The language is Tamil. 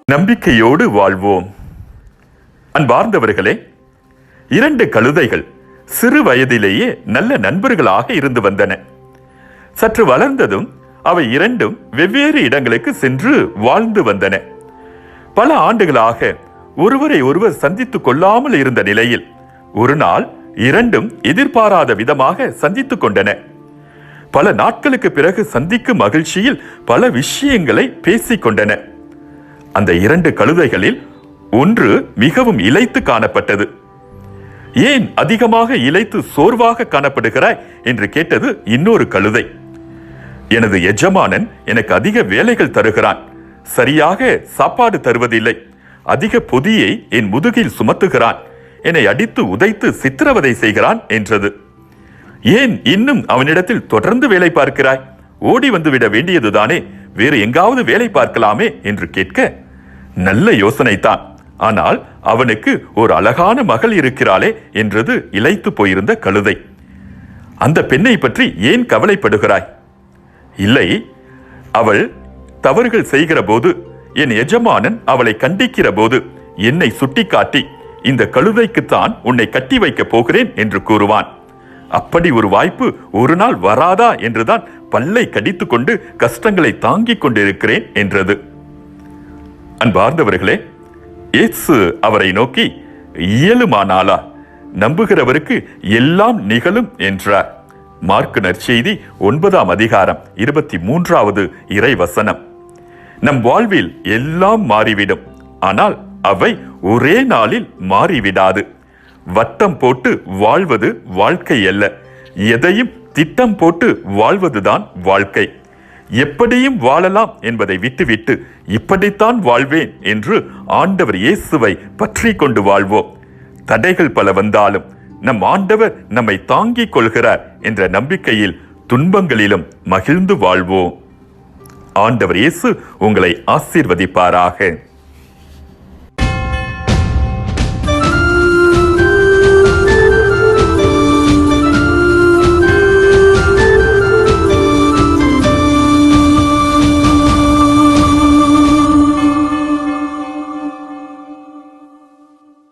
நம்பிக்கையோடு வாழ்வோம். அன்பார்ந்தவர்களே, 2 கழுதைகள் சிறு வயதிலேயே நல்ல நண்பர்களாக இருந்து வந்தன. சற்று வளர்ந்ததும் அவை இரண்டும் வெவ்வேறு இடங்களுக்கு சென்று வாழ்ந்து வந்தன. பல ஆண்டுகளாக ஒருவரை ஒருவர் சந்தித்துக் கொள்ளாமல் இருந்த நிலையில் ஒரு நாள் இரண்டும் எதிர்பாராத விதமாக சந்தித்துக் கொண்டன. பல நாட்களுக்கு பிறகு சந்திக்கும் மகிழ்ச்சியில் பல விஷயங்களை பேசிக் கொண்டன. அந்த 2 கழுதைகளில் ஒன்று மிகவும் இளைத்து காணப்பட்டது. ஏன் அதிகமாக இளைத்து சோர்வாக காணப்படுகிறாய் என்று கேட்டது இன்னொரு கழுதை. எனது எஜமானன் எனக்கு அதிக வேலைகள் தருகிறான், சரியாக சாப்பாடு தருவதில்லை, அதிக பொதியை என் முதுகில் சுமத்துகிறான், என்னை அடித்து உதைத்து சித்திரவதை செய்கிறான் என்றது. ஏன் இன்னும் அவனிடத்தில் தொடர்ந்து வேலை பார்க்கிறாய்? ஓடி வந்துவிட வேண்டியதுதானே, வேறு எங்காவது வேலை பார்க்கலாமே என்று கேட்க, நல்ல யோசனைதான், ஆனால் அவனுக்கு ஒரு அழகான மகள் இருக்கிறாளே என்றது இளைத்து போயிருந்த கழுதை. அந்த பெண்ணை பற்றி ஏன் கவலைப்படுகிறாய்? இல்லை, அவள் தவறுகள் செய்கிற போது, என் எஜமானன் அவளை கண்டிக்கிற போது என்னை சுட்டிக்காட்டி, இந்த கழுதைக்குத்தான் உன்னை கட்டி வைக்கப் போகிறேன் என்று கூறுவான். அப்படி ஒரு வாய்ப்பு ஒரு நாள் வராதா என்றுதான் பல்லை கடித்துக் கொண்டு கஷ்டங்களை தாங்கிக் கொண்டிருக்கிறேன் என்றது. அன்பார்ந்தவர்களே, இயேசு அவரை நோக்கி, இயலுமானாலா? நம்புகிறவருக்கு எல்லாம் நிகழும் என்றார். மார்க்கு நற்செய்தி 9ஆம் அதிகாரம் 23வது இறைவசனம். நம் வாழ்வில் எல்லாம் மாறிவிடும், ஆனால் அவை ஒரே நாளில் மாறிவிடாது. வட்டம் போட்டு வாழ்வது வாழ்க்கை அல்ல, எதையும் திட்டம் போட்டு வாழ்வதுதான் வாழ்க்கை. எப்படியும் வாழலாம் என்பதை விட்டுவிட்டு இப்படித்தான் வாழ்வேன் என்று ஆண்டவர் இயேசுவை பற்றி கொண்டு வாழ்வோம். தடைகள் பல வந்தாலும் நம் ஆண்டவர் நம்மை தாங்கிக் கொள்கிறார் என்ற நம்பிக்கையில் துன்பங்களிலும் மகிழ்ந்து வாழ்வோம். ஆண்டவர் இயேசு உங்களை ஆசீர்வதிப்பாராக.